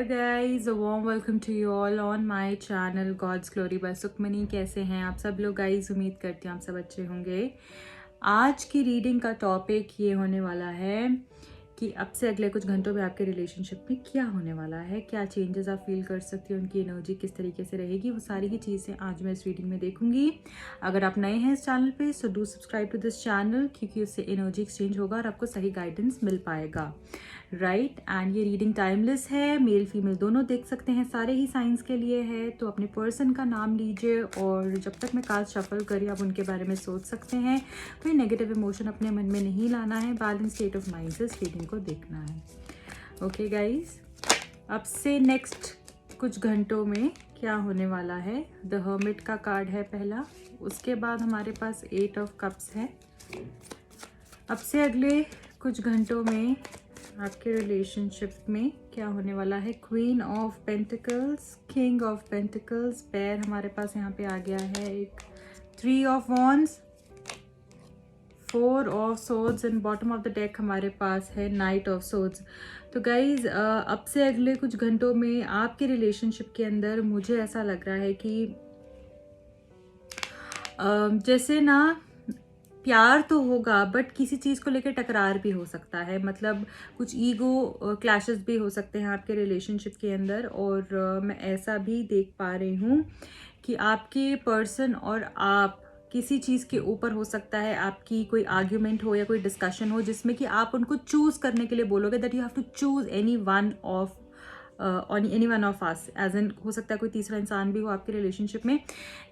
guys, a warm welcome to you all on my channel God's Glory by Sukhmani. कैसे हैं आप सब लोग गाइज? उम्मीद करती हूँ आप सब अच्छे होंगे। आज की रीडिंग का टॉपिक ये होने वाला है कि अब से अगले कुछ घंटों में आपके रिलेशनशिप में क्या होने वाला है, क्या चेंजेस आप फील कर सकती हो, उनकी एनर्जी किस तरीके से रहेगी, वो सारी ही चीज़ें आज मैं इस रीडिंग में देखूंगी। अगर आप नए हैं इस चैनल पे so do subscribe to this channel, क्योंकि उससे एनर्जी एक्सचेंज होगा और आपको सही गाइडेंस मिल पाएगा, राइट। एंड ये रीडिंग टाइमलेस है, मेल फीमेल दोनों देख सकते हैं, सारे ही साइंस के लिए है। तो अपने पर्सन का नाम लीजिए और जब तक मैं कार्ड शफल करी आप उनके बारे में सोच सकते हैं। कोई नेगेटिव इमोशन अपने मन में नहीं लाना है, बैलेंस स्टेट ऑफ माइंड से इस रीडिंग को देखना है। ओके गाइज, अब से नेक्स्ट कुछ घंटों में क्या होने वाला है। द हर्मिट का कार्ड है पहला, उसके बाद हमारे पास 8 ऑफ कप्स है। अब से अगले कुछ घंटों में आपके रिलेशनशिप में क्या होने वाला है। Queen of pentacles, king of pentacles, पैर हमारे पास यहाँ पे आ गया है। एक 3 of wands, 4 of swords and bottom of the deck हमारे पास है नाइट ऑफ सोर्ड्स। तो गाइज अब से अगले कुछ घंटों में आपके रिलेशनशिप के अंदर मुझे ऐसा लग रहा है कि जैसे ना प्यार तो होगा बट किसी चीज़ को लेकर टकरार भी हो सकता है, मतलब कुछ ईगो क्लैशेस भी हो सकते हैं आपके रिलेशनशिप के अंदर। और मैं ऐसा भी देख पा रही हूँ कि आपके पर्सन और आप किसी चीज़ के ऊपर हो सकता है आपकी कोई आर्ग्यूमेंट हो या कोई डिस्कशन हो जिसमें कि आप उनको चूज़ करने के लिए बोलोगे that you have to choose any one of any one of us, as an हो सकता है कोई तीसरा इंसान भी हो आपके रिलेशनशिप में,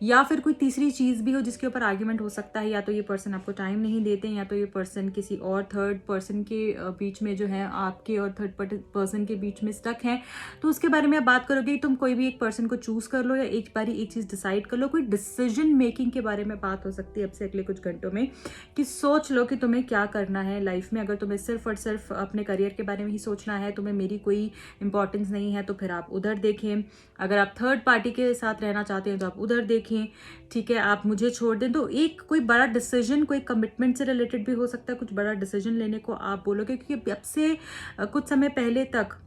या फिर कोई तीसरी चीज़ भी हो जिसके ऊपर आर्ग्यूमेंट हो सकता है। या तो ये पर्सन आपको टाइम नहीं देते हैं, या तो ये पर्सन किसी और थर्ड पर्सन के बीच में जो है आपके और थर्ड पर्सन के बीच में स्टक है। तो उसके बारे में आप बात करोगे, तुम कोई भी एक पर्सन को चूज़ कर लो या एक बारी एक चीज़ डिसाइड कर लो। कोई डिसीजन मेकिंग के बारे में बात हो सकती है अब से अगले कुछ घंटों में, कि सोच लो कि तुम्हें क्या करना है लाइफ में। अगर तुम्हें सिर्फ और सिर्फ अपने करियर के बारे में ही सोचना है, तुम्हें मेरी कोई इंपॉर्टेंस नहीं है, तो फिर आप उधर देखें। अगर आप थर्ड पार्टी के साथ रहना चाहते हैं तो आप उधर देखें, ठीक है। आप मुझे छोड़ दें, तो एक कोई बड़ा डिसीजन, कोई कमिटमेंट से रिलेटेड भी हो सकता है, कुछ बड़ा डिसीजन लेने को आप बोलोगे, क्योंकि अब से कुछ समय पहले तक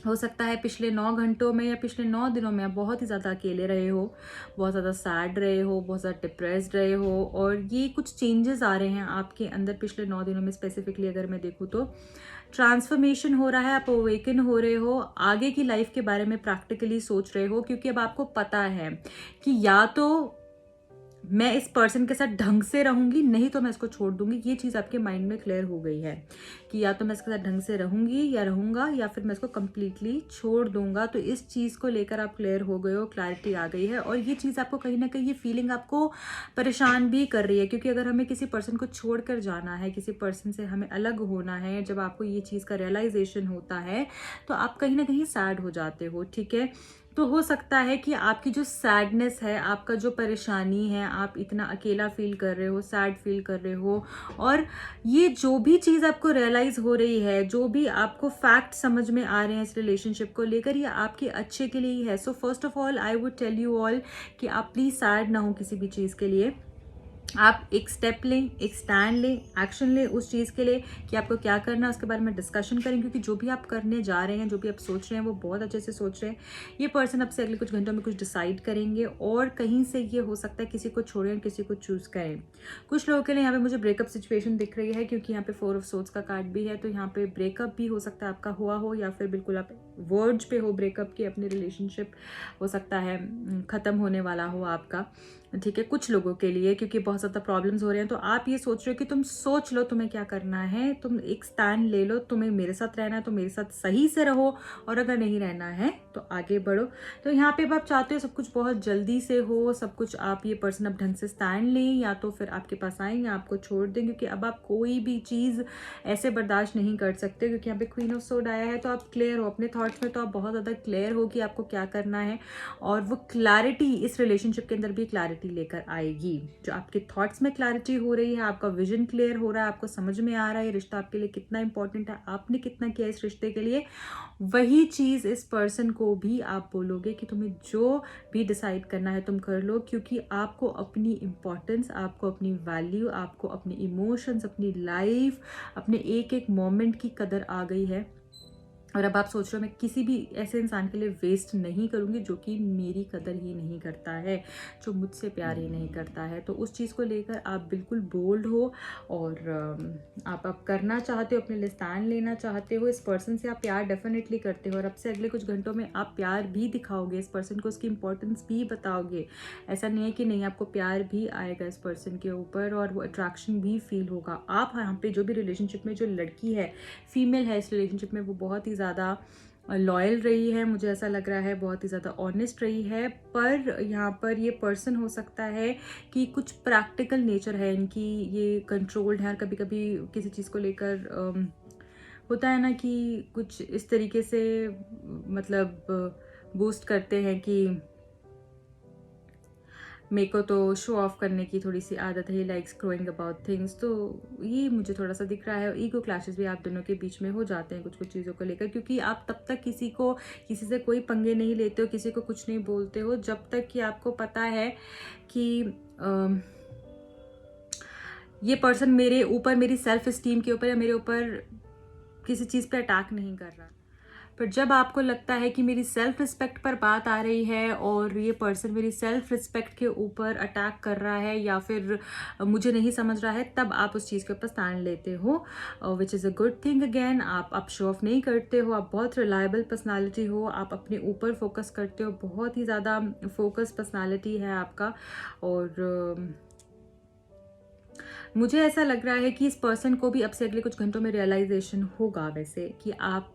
हो सकता है पिछले 9 घंटों में या पिछले 9 दिनों में आप बहुत ही ज़्यादा अकेले रहे हो, बहुत ज़्यादा सैड रहे हो, बहुत ज़्यादा डिप्रेस्ड रहे हो। और ये कुछ चेंजेस आ रहे हैं आपके अंदर पिछले 9 दिनों में। स्पेसिफिकली अगर मैं देखूँ तो ट्रांसफॉर्मेशन हो रहा है, आप अवेकन हो रहे हो, आगे की लाइफ के बारे में प्रैक्टिकली सोच रहे हो, क्योंकि अब आपको पता है कि या तो मैं इस पर्सन के साथ ढंग से रहूंगी, नहीं तो मैं इसको छोड़ दूंगी। ये चीज़ आपके माइंड में क्लियर हो गई है कि या तो मैं इसके साथ ढंग से रहूंगी या रहूंगा, या फिर मैं इसको कंप्लीटली छोड़ दूंगा। तो इस चीज़ को लेकर आप क्लियर हो गए हो, क्लैरिटी आ गई है। और ये चीज़ आपको कहीं ना कहीं, ये फीलिंग आपको परेशान भी कर रही है, क्योंकि अगर हमें किसी पर्सन को छोड़ कर जाना है, किसी पर्सन से हमें अलग होना है, जब आपको ये चीज़ का रियलाइजेशन होता है तो आप कहीं ना कहीं सैड हो जाते हो, ठीक है। तो हो सकता है कि आपकी जो सैडनेस है, आपका जो परेशानी है, आप इतना अकेला फील कर रहे हो, सैड फील कर रहे हो, और ये जो भी चीज़ आपको रियलाइज़ हो रही है, जो भी आपको फैक्ट समझ में आ रहे हैं इस रिलेशनशिप को लेकर, ये आपके अच्छे के लिए ही है। So first of all I would tell you all कि आप प्लीज़ सैड ना हो किसी भी चीज़ के लिए। आप एक स्टेप लें, एक स्टैंड लें, एक्शन लें उस चीज़ के लिए कि आपको क्या करना है, उसके बारे में डिस्कशन करें, क्योंकि जो भी आप करने जा रहे हैं, जो भी आप सोच रहे हैं, वो बहुत अच्छे से सोच रहे हैं। ये पर्सन अब से अगले कुछ घंटों में कुछ डिसाइड करेंगे, और कहीं से ये हो सकता है किसी को छोड़ें, किसी को चूज़ करें। कुछ लोगों के लिए यहाँ पे मुझे ब्रेकअप सिचुएशन दिख रही है, क्योंकि यहाँ पे 4 ऑफ सोर्ड्स का कार्ड भी है। तो यहाँ पे ब्रेकअप भी हो सकता है आपका हुआ हो, या फिर बिल्कुल आप वर्ड्स पे हो ब्रेकअप के, अपने रिलेशनशिप हो सकता है ख़त्म होने वाला हो आपका, ठीक है, कुछ लोगों के लिए, क्योंकि बहुत ज़्यादा प्रॉब्लम्स हो रहे हैं। तो आप ये सोच रहे हो कि तुम सोच लो तुम्हें क्या करना है, तुम एक स्टैंड ले लो, तुम्हें मेरे साथ रहना है तो मेरे साथ सही से रहो, और अगर नहीं रहना है तो आगे बढ़ो। तो यहाँ पे अब आप चाहते हो सब कुछ बहुत जल्दी से हो, सब कुछ आप ये पर्सन अब ढंग से स्टैंड लें, या तो फिर आपके पास आएँ या आपको छोड़ दें, क्योंकि अब आप कोई भी चीज़ ऐसे बर्दाश्त नहीं कर सकते। क्योंकि यहाँ पे क्वीन ऑफ सोर्ड आया है, तो आप क्लियर हो अपने थॉट्स में, तो आप बहुत ज़्यादा क्लियर हो कि आपको क्या करना है, और वो क्लैरिटी इस रिलेशनशिप के अंदर भी क्लैरिटी लेकर आएगी। जो आपके थॉट्स में क्लैरिटी हो रही है, आपका विजन क्लियर हो रहा है, आपको समझ में आ रहा है रिश्ता आपके लिए कितना इंपॉर्टेंट है, आपने कितना किया इस रिश्ते के लिए, वही चीज़ इस पर्सन को भी आप बोलोगे कि तुम्हें जो भी डिसाइड करना है तुम कर लो, क्योंकि आपको अपनी इंपॉर्टेंस, आपको अपनी वैल्यू, आपको अपने इमोशंस, अपनी लाइफ, अपने एक एक मोमेंट की कदर आ गई है। और अब आप सोच रहे हो मैं किसी भी ऐसे इंसान के लिए वेस्ट नहीं करूँगी जो कि मेरी कदर ही नहीं करता है, जो मुझसे प्यार ही नहीं करता है। तो उस चीज़ को लेकर आप बिल्कुल बोल्ड हो और आप करना चाहते हो, अपने लिए स्टैंड लेना चाहते हो। इस पर्सन से आप प्यार डेफिनेटली करते हो और अब से अगले कुछ घंटों में आप प्यार भी दिखाओगे, इस पर्सन को उसकी इंपॉर्टेंस भी बताओगे। ऐसा नहीं है कि नहीं, आपको प्यार भी आएगा इस पर्सन के ऊपर और वो अट्रैक्शन भी फील होगा। आप यहाँ पे जो भी रिलेशनशिप में जो लड़की है, फीमेल है इस रिलेशनशिप में, वो बहुत ही ज़्यादा लॉयल रही है, मुझे ऐसा लग रहा है, बहुत ही ज़्यादा ऑनेस्ट रही है। पर यहाँ पर ये पर्सन हो सकता है कि कुछ प्रैक्टिकल नेचर है इनकी, ये कंट्रोल्ड है और कभी कभी किसी चीज़ को लेकर होता है ना कि कुछ इस तरीके से मतलब बूस्ट करते हैं कि मेरे को तो शो ऑफ करने की थोड़ी सी आदत है, लाइक्स ग्रोइंग अबाउट थिंग्स। तो ये मुझे थोड़ा सा दिख रहा है। ईगो क्लैशेस भी आप दोनों के बीच में हो जाते हैं कुछ कुछ चीज़ों को लेकर, क्योंकि आप तब तक किसी से कोई पंगे नहीं लेते हो, किसी को कुछ नहीं बोलते हो जब तक कि आपको पता है कि ये पर्सन मेरे ऊपर, मेरी सेल्फ इस्टीम के ऊपर या मेरे ऊपर किसी चीज़ पे अटैक नहीं कर रहा। पर जब आपको लगता है कि मेरी सेल्फ रिस्पेक्ट पर बात आ रही है और ये पर्सन मेरी सेल्फ रिस्पेक्ट के ऊपर अटैक कर रहा है या फिर मुझे नहीं समझ रहा है, तब आप उस चीज़ के ऊपर स्टैंड लेते हो, which is a good thing. Again, आप शो ऑफ नहीं करते हो, आप बहुत रिलायबल पर्सनालिटी हो, आप अपने ऊपर फोकस करते हो, बहुत ही ज़्यादा फोकस पर्सनालिटी है आपका। और मुझे ऐसा लग रहा है कि इस पर्सन को भी अब से अगले कुछ घंटों में रियलाइजेशन होगा वैसे कि आप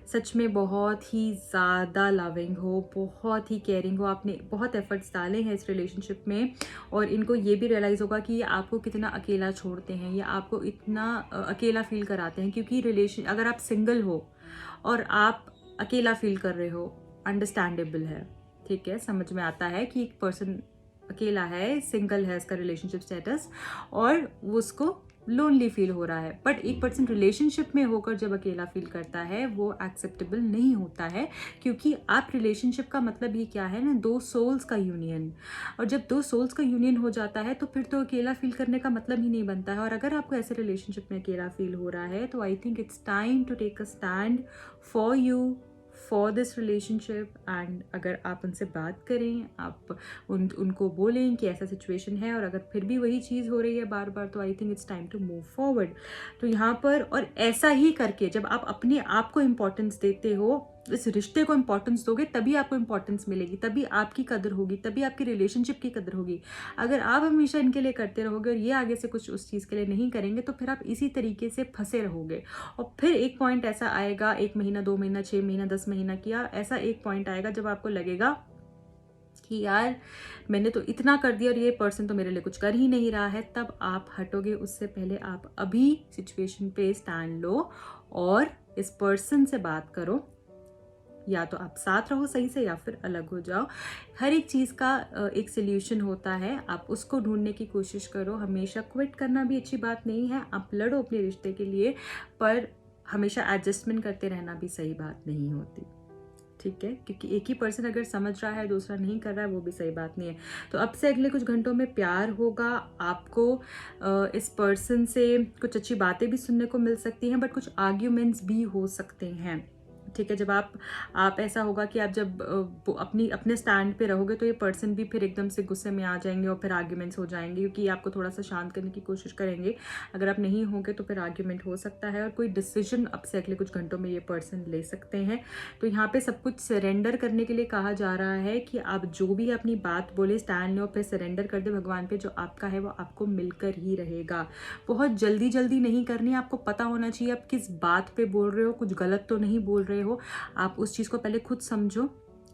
सच में बहुत ही ज़्यादा लविंग हो, बहुत ही केयरिंग हो, आपने बहुत एफर्ट्स डाले हैं इस रिलेशनशिप में और इनको ये भी रियलाइज़ होगा कि ये आपको कितना अकेला छोड़ते हैं, ये आपको इतना अकेला फील कराते हैं। क्योंकि अगर आप सिंगल हो और आप अकेला फील कर रहे हो, अंडरस्टैंडेबल है, ठीक है, समझ में आता है कि एक पर्सन अकेला है, सिंगल है इसका रिलेशनशिप स्टेटस और वो उसको लोनली फील हो रहा है। बट एक पर्सन रिलेशनशिप में होकर जब अकेला फील करता है वो एक्सेप्टेबल नहीं होता है, क्योंकि आप रिलेशनशिप का मतलब ये क्या है ना, दो सोल्स का यूनियन। और जब दो सोल्स का यूनियन हो जाता है तो फिर तो अकेला फील करने का मतलब ही नहीं बनता है। और अगर आपको ऐसे रिलेशनशिप में अकेला फील हो रहा है तो I think it's time to take a stand for you, for this relationship. And अगर आप उनसे बात करें, आप उनको बोलें कि ऐसा सिचुएशन है और अगर फिर भी वही चीज़ हो रही है बार बार, तो I think it's time to move forward. तो यहाँ पर और ऐसा ही करके जब आप अपने आप को इम्पोर्टेंस देते हो, इस रिश्ते को इम्पोर्टेंस दोगे, तभी आपको इम्पोर्टेंस मिलेगी, तभी आपकी कदर होगी, तभी आपकी रिलेशनशिप की कदर होगी। अगर आप हमेशा इनके लिए करते रहोगे और ये आगे से कुछ उस चीज़ के लिए नहीं करेंगे तो फिर आप इसी तरीके से फंसे रहोगे। और फिर एक पॉइंट ऐसा आएगा, 1 महीना, 2 महीना, 6 महीना, 10 महीना किया, ऐसा एक पॉइंट आएगा जब आपको लगेगा कि यार मैंने तो इतना कर दिया और ये पर्सन तो मेरे लिए कुछ कर ही नहीं रहा है। तब आप हटोगे। उससे पहले आप अभी सिचुएशन पे स्टैंड लो और इस पर्सन से बात करो। या तो आप साथ रहो सही से या फिर अलग हो जाओ। हर एक चीज़ का एक सोल्यूशन होता है, आप उसको ढूंढने की कोशिश करो। हमेशा क्विट करना भी अच्छी बात नहीं है, आप लड़ो अपने रिश्ते के लिए, पर हमेशा एडजस्टमेंट करते रहना भी सही बात नहीं होती, ठीक है। क्योंकि एक ही पर्सन अगर समझ रहा है, दूसरा नहीं कर रहा है, वो भी सही बात नहीं है। तो अब से अगले कुछ घंटों में प्यार होगा आपको। इस पर्सन से कुछ अच्छी बातें भी सुनने को मिल सकती हैं, बट कुछ आर्ग्यूमेंट्स भी हो सकते हैं, ठीक है। जब आप ऐसा होगा कि आप जब अपने स्टैंड पे रहोगे तो ये पर्सन भी फिर एकदम से गुस्से में आ जाएंगे और फिर आर्ग्यूमेंट्स हो जाएंगे, क्योंकि आपको थोड़ा सा शांत करने की कोशिश करेंगे। अगर आप नहीं होंगे तो फिर आर्ग्यूमेंट हो सकता है और कोई डिसीजन अब से अगले कुछ घंटों में ये पर्सन ले सकते हैं। तो यहाँ पे सब कुछ सरेंडर करने के लिए कहा जा रहा है कि आप जो भी अपनी बात बोले, स्टैंड लो, फिर सरेंडर कर दे भगवान पे। जो आपका है वो आपको मिलकर ही रहेगा। बहुत जल्दी जल्दी नहीं करनी, आपको पता होना चाहिए आप किस बात पे बोल रहे हो, कुछ गलत तो नहीं बोल रहे हो। आप उस चीज़ को पहले खुद समझो।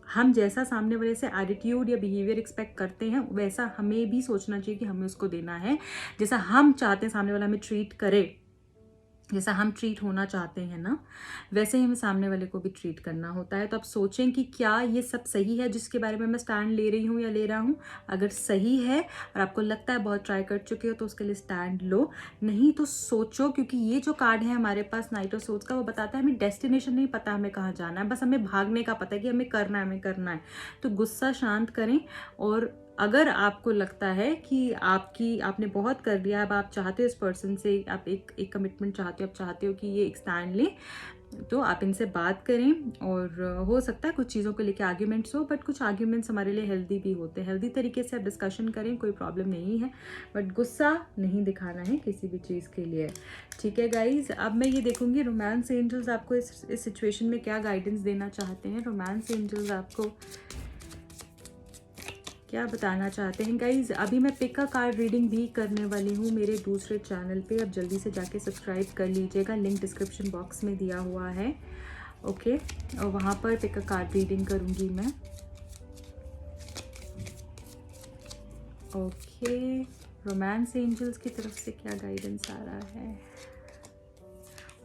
हम जैसा सामने वाले से एटीट्यूड या बिहेवियर एक्सपेक्ट करते हैं, वैसा हमें भी सोचना चाहिए कि हमें उसको देना है। जैसा हम चाहते हैं सामने वाला हमें ट्रीट करे, जैसा हम ट्रीट होना चाहते हैं ना, वैसे ही हमें सामने वाले को भी ट्रीट करना होता है। तो आप सोचें कि क्या ये सब सही है जिसके बारे में मैं स्टैंड ले रही हूँ या ले रहा हूँ। अगर सही है और आपको लगता है बहुत ट्राई कर चुके हो तो उसके लिए स्टैंड लो, नहीं तो सोचो। क्योंकि ये जो कार्ड है हमारे पास नाइट ऑफ सोर्ड्स का, वो बताता है हमें डेस्टिनेशन नहीं पता हमें कहाँ जाना है, बस हमें भागने का पता है कि हमें करना है, हमें करना है। तो गुस्सा शांत करें। और अगर आपको लगता है कि आपने बहुत कर दिया, अब आप चाहते हो इस पर्सन से, आप एक कमिटमेंट चाहते हो, आप चाहते हो कि ये एक स्टैंड ले, तो आप इनसे बात करें, और हो सकता है कुछ चीज़ों को लेके आर्ग्यूमेंट्स हो, बट कुछ आर्ग्यूमेंट्स हमारे लिए हेल्दी भी होते हैं। हेल्दी तरीके से आप डिस्कशन करें, कोई प्रॉब्लम नहीं है, बट गुस्सा नहीं दिखाना है किसी भी चीज़ के लिए। ठीक है गाइज, अब मैं ये देखूंगी रोमांस एंजल्स आपको इस सिचुएशन में क्या गाइडेंस देना चाहते हैं। रोमांस एंजल्स आपको क्या बताना चाहते हैं गाइज। अभी मैं पिक का कार्ड रीडिंग भी करने वाली हूँ मेरे दूसरे चैनल पे, अब जल्दी से जाके सब्सक्राइब कर लीजिएगा, लिंक डिस्क्रिप्शन बॉक्स में दिया हुआ है। ओके, और वहाँ पर पिक का कार्ड रीडिंग करूँगी मैं। ओके, रोमांस एंजल्स की तरफ से क्या गाइडेंस आ रहा है।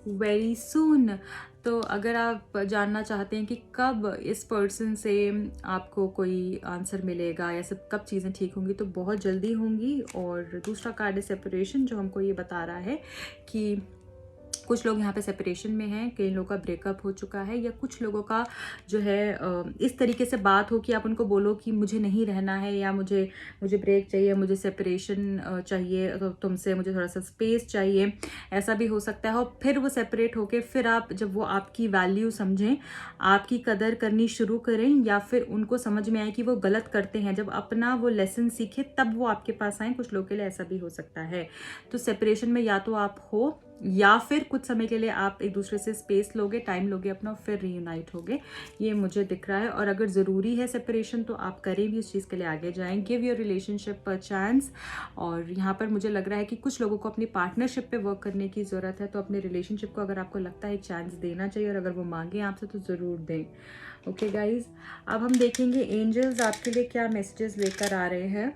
Very soon. तो अगर आप जानना चाहते हैं कि कब इस पर्सन से आपको कोई आंसर मिलेगा या सब कब चीज़ें ठीक होंगी, तो बहुत जल्दी होंगी। और दूसरा कार्ड है सेपरेशन, जो हमको ये बता रहा है कि कुछ लोग यहाँ पे सेपरेशन में हैं, कई लोगों का ब्रेकअप हो चुका है, या कुछ लोगों का जो है इस तरीके से बात हो कि आप उनको बोलो कि मुझे नहीं रहना है, या मुझे ब्रेक चाहिए, मुझे सेपरेशन चाहिए, तो तुमसे मुझे थोड़ा सा स्पेस चाहिए, ऐसा भी हो सकता है। और फिर वो सेपरेट होके फिर आप जब वो आपकी वैल्यू समझें, आपकी कदर करनी शुरू करें, या फिर उनको समझ में आए कि वो गलत करते हैं, जब अपना वो लेसन सीखे तब वो आपके पास आए। कुछ लोगों के लिए ऐसा भी हो सकता है। तो सेपरेशन में या तो आप हो, या फिर कुछ समय के लिए आप एक दूसरे से स्पेस लोगे, टाइम लोगे अपना, फिर रीयूनाइट होगे, ये मुझे दिख रहा है। और अगर ज़रूरी है सेपरेशन तो आप करें भी उस चीज़ के लिए, आगे जाएं। Give your relationship a chance. और यहाँ पर मुझे लग रहा है कि कुछ लोगों को अपनी पार्टनरशिप पे वर्क करने की ज़रूरत है, तो अपने रिलेशनशिप को अगर आपको लगता है एक चांस देना चाहिए, और अगर वो मांगे आपसे तो ज़रूर दें। ओके गाइज, अब हम देखेंगे एंजल्स आपके लिए क्या मैसेजेस लेकर आ रहे हैं।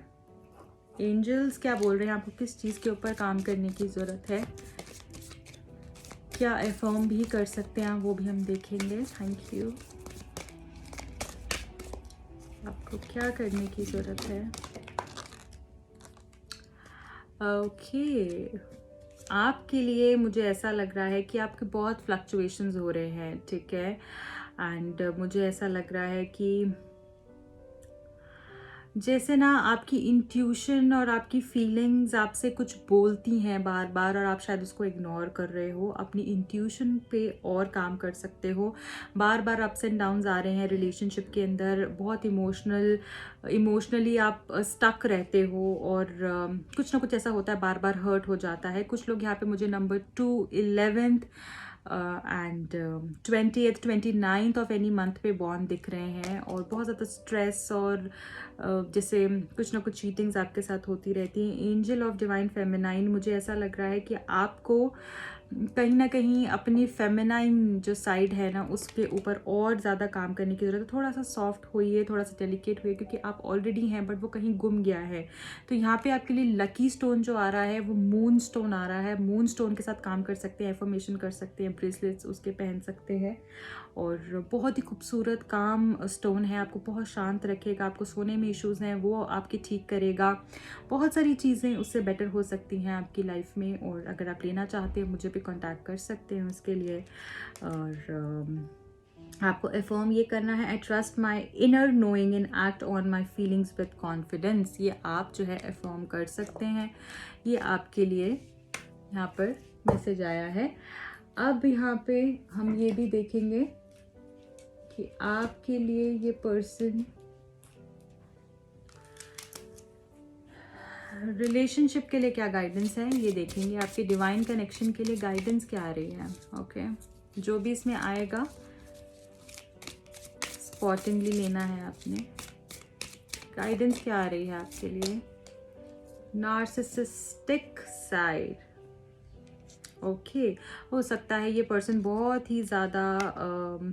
एंजल्स क्या बोल रहे हैं, आपको किस चीज़ के ऊपर काम करने की ज़रूरत है, क्या अफर्म भी कर सकते हैं वो भी हम देखेंगे। Thank you. आपको क्या करने की ज़रूरत है। ओके, आपके लिए मुझे ऐसा लग रहा है कि आपके बहुत फ्लक्चुएशंस हो रहे हैं, ठीक है। एंड मुझे ऐसा लग रहा है कि जैसे ना आपकी इंट्यूशन और आपकी फीलिंग्स आपसे कुछ बोलती हैं बार बार, और आप शायद उसको इग्नोर कर रहे हो। अपनी इंट्यूशन पे और काम कर सकते हो। बार बार अप्स एंड डाउन्स आ रहे हैं रिलेशनशिप के अंदर, बहुत इमोशनली आप स्टक रहते हो, और कुछ ना कुछ ऐसा होता है, बार बार हर्ट हो जाता है। कुछ लोग यहाँ पे मुझे number 2, 11th and 20th 29th of any month पे बॉर्न दिख रहे हैं, और बहुत ज़्यादा स्ट्रेस और जैसे कुछ ना कुछ चीटिंग्स आपके साथ होती रहती हैं। एंजल ऑफ डिवाइन फेमिनाइन, मुझे ऐसा लग रहा है कि आपको कहीं ना कहीं अपनी फेमिनाइन जो साइड है ना, उसके ऊपर और ज़्यादा काम करने की ज़रूरत है। थोड़ा सा सॉफ्ट होइए, थोड़ा सा डेलिकेट हुई, क्योंकि आप ऑलरेडी हैं बट वो कहीं गुम गया है। तो यहाँ पे आपके लिए लकी स्टोन जो आ रहा है वो मून स्टोन आ रहा है। मून स्टोन के साथ काम कर सकते हैं, एफर्मेशन कर सकते हैं, ब्रेसलेट्स उसके पहन सकते हैं, और बहुत ही खूबसूरत काम स्टोन है। आपको बहुत शांत रखेगा, आपको सोने में इश्यूज़ हैं वो आपके ठीक करेगा। बहुत सारी चीज़ें उससे बेटर हो सकती हैं आपकी लाइफ में, और अगर आप लेना चाहते हैं मुझे भी कांटेक्ट कर सकते हैं उसके लिए। और आपको अफर्म ये करना है, I trust my inner knowing and act on my feelings with confidence. ये आप जो है अफर्म कर सकते हैं। ये आपके लिए यहाँ पर मैसेज आया है। अब यहाँ पे हम ये भी देखेंगे कि आपके लिए ये पर्सन रिलेशनशिप के लिए क्या गाइडेंस है, ये देखेंगे। आपके डिवाइन कनेक्शन के लिए गाइडेंस क्या आ रही है। ओके, जो भी इसमें आएगा स्पॉटिंगली लेना है आपने। गाइडेंस क्या आ रही है आपके लिए। Narcissistic side, okay. हो सकता है ये पर्सन बहुत ही ज़्यादा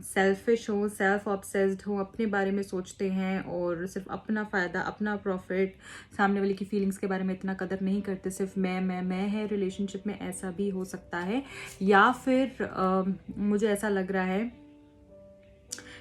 सेल्फिश हो, सेल्फ ऑब्सेस्ड हो, अपने बारे में सोचते हैं और सिर्फ अपना फ़ायदा, अपना प्रॉफिट, सामने वाले की फीलिंग्स के बारे में इतना कदर नहीं करते, सिर्फ मैं है रिलेशनशिप में, ऐसा भी हो सकता है। या फिर मुझे ऐसा लग रहा है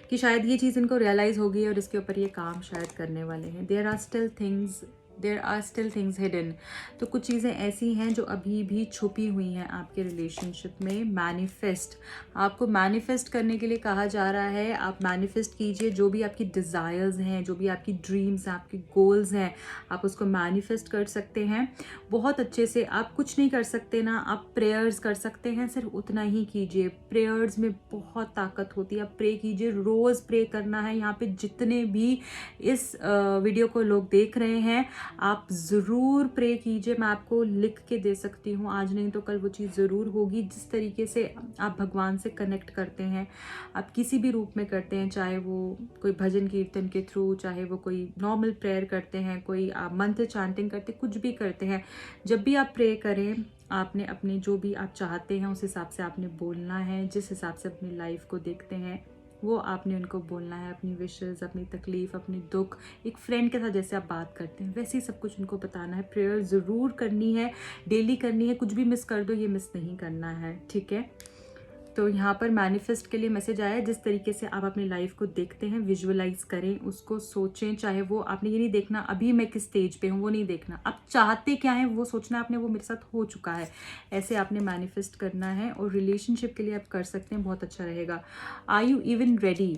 कि शायद ये चीज़ इनको रियलाइज़ होगी और इसके ऊपर ये काम शायद करने वाले हैं। There are still things there are still things hidden. तो कुछ चीज़ें ऐसी हैं जो अभी भी छुपी हुई हैं आपके रिलेशनशिप में। मैनिफेस्ट, आपको मैनिफेस्ट करने के लिए कहा जा रहा है। आप मैनिफेस्ट कीजिए, जो भी आपकी डिज़ायर्स हैं, जो भी आपकी ड्रीम्स हैं, आपके गोल्स हैं, आप उसको मैनिफेस्ट कर सकते हैं बहुत अच्छे से। आप कुछ नहीं कर सकते ना, आप प्रेयर्स कर सकते हैं, सिर्फ उतना ही कीजिए। प्रेयर्स में बहुत ताकत होती है, आप प्रे कीजिए, रोज़ प्रे करना है। यहाँ पे जितने भी इस वीडियो को लोग देख रहे हैं, आप ज़रूर प्रे कीजिए। मैं आपको लिख के दे सकती हूँ, आज नहीं तो कल वो चीज़ ज़रूर होगी। जिस तरीके से आप भगवान से कनेक्ट करते हैं, आप किसी भी रूप में करते हैं, चाहे वो कोई भजन कीर्तन के थ्रू, चाहे वो कोई नॉर्मल प्रेयर करते हैं, कोई आप मंत्र चैंटिंग करते, कुछ भी करते हैं, जब भी आप प्रे करें, आपने अपने जो भी आप चाहते हैं उस हिसाब से आपने बोलना है। जिस हिसाब से अपनी लाइफ को देखते हैं वो आपने उनको बोलना है। अपनी विशेस, अपनी तकलीफ़, अपनी दुख, एक फ्रेंड के साथ जैसे आप बात करते हैं वैसे ही सब कुछ उनको बताना है। प्रेयर ज़रूर करनी है, डेली करनी है। कुछ भी मिस कर दो, ये मिस नहीं करना है, ठीक है। तो यहाँ पर मैनिफेस्ट के लिए मैसेज आया है। जिस तरीके से आप अपनी लाइफ को देखते हैं, विजुअलाइज करें, उसको सोचें। चाहे वो आपने ये नहीं देखना अभी मैं किस स्टेज पे हूँ, वो नहीं देखना, आप चाहते क्या हैं वो सोचना आपने, वो मेरे साथ हो चुका है, ऐसे आपने मैनिफेस्ट करना है। और रिलेशनशिप के लिए आप कर सकते हैं, बहुत अच्छा रहेगा। आर यू इवन रेडी,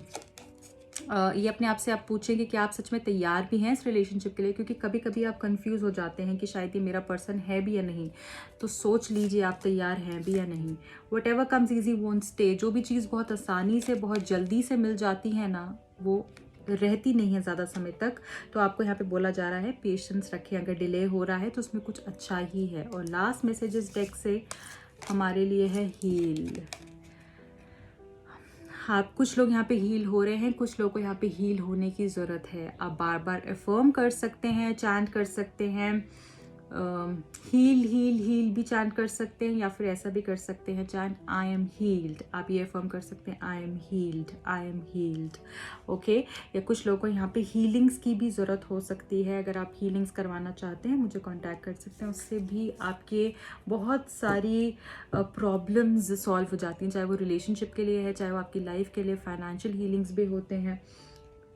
ये अपने आप से आप पूछेंगे कि आप सच में तैयार भी हैं इस रिलेशनशिप के लिए, क्योंकि कभी कभी आप कंफ्यूज हो जाते हैं कि शायद ये मेरा पर्सन है भी या नहीं। तो सोच लीजिए आप तैयार हैं भी या नहीं। What ever comes easy won't stay, जो भी चीज़ बहुत आसानी से बहुत जल्दी से मिल जाती है ना, वो रहती नहीं है ज़्यादा समय तक। तो आपको यहाँ पे बोला जा रहा है पेशेंस रखें, अगर डिले हो रहा है तो उसमें कुछ अच्छा ही है। और लास्ट मैसेजेस डेक से हमारे लिए है हील। आप कुछ लोग यहाँ पे हील हो रहे हैं, कुछ लोगों को यहाँ पे हील होने की ज़रूरत है। आप बार बार अफर्म कर सकते हैं, चैंट कर सकते हैं, हील हील हील भी चैंट कर सकते हैं, या फिर ऐसा भी कर सकते हैं चैंट आई एम हील्ड। आप ये अफर्म कर सकते हैं I am heeled, I am heeled, okay. या कुछ लोगों को यहाँ पे हीलिंग्स की भी ज़रूरत हो सकती है। अगर आप हीलिंग्स करवाना चाहते हैं मुझे कांटेक्ट कर सकते हैं, उससे भी आपके बहुत सारी प्रॉब्लम्स सॉल्व हो जाती हैं, चाहे वो रिलेशनशिप के लिए है, चाहे वो आपकी लाइफ के लिए। फाइनेंशियल हीलिंग्स भी होते हैं,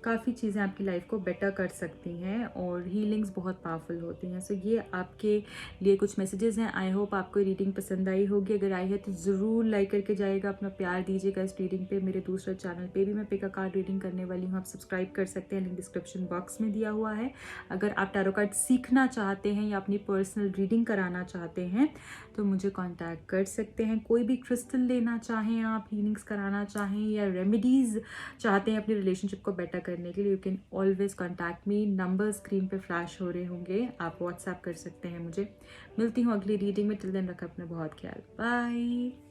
काफ़ी चीज़ें आपकी लाइफ को बेटर कर सकती हैं और हीलिंग्स बहुत पावरफुल होती हैं। सो ये आपके लिए कुछ मैसेजेस हैं। आई होप आपको रीडिंग पसंद आई होगी। अगर आई है तो ज़रूर लाइक करके जाइएगा, अपना प्यार दीजिएगा इस रीडिंग पे। मेरे दूसरे चैनल पे भी मैं पिक अ कार्ड रीडिंग करने वाली हूँ, आप सब्सक्राइब कर सकते हैं, लिंक डिस्क्रिप्शन बॉक्स में दिया हुआ है। अगर आप टैरो कार्ड सीखना चाहते हैं या अपनी पर्सनल रीडिंग कराना चाहते हैं तो मुझे कॉन्टैक्ट कर सकते हैं। कोई भी क्रिस्टल लेना चाहें आप, हीलिंग्स कराना चाहें या रेमेडीज़ चाहते हैं अपनी रिलेशनशिप को बेटर करने के लिए, you can always contact me. Number screen पे फ्लैश हो रहे होंगे, आप व्हाट्सएप कर सकते हैं मुझे। मिलती हूँ अगली रीडिंग में। टिल देन रखा अपना बहुत ख्याल, बाय।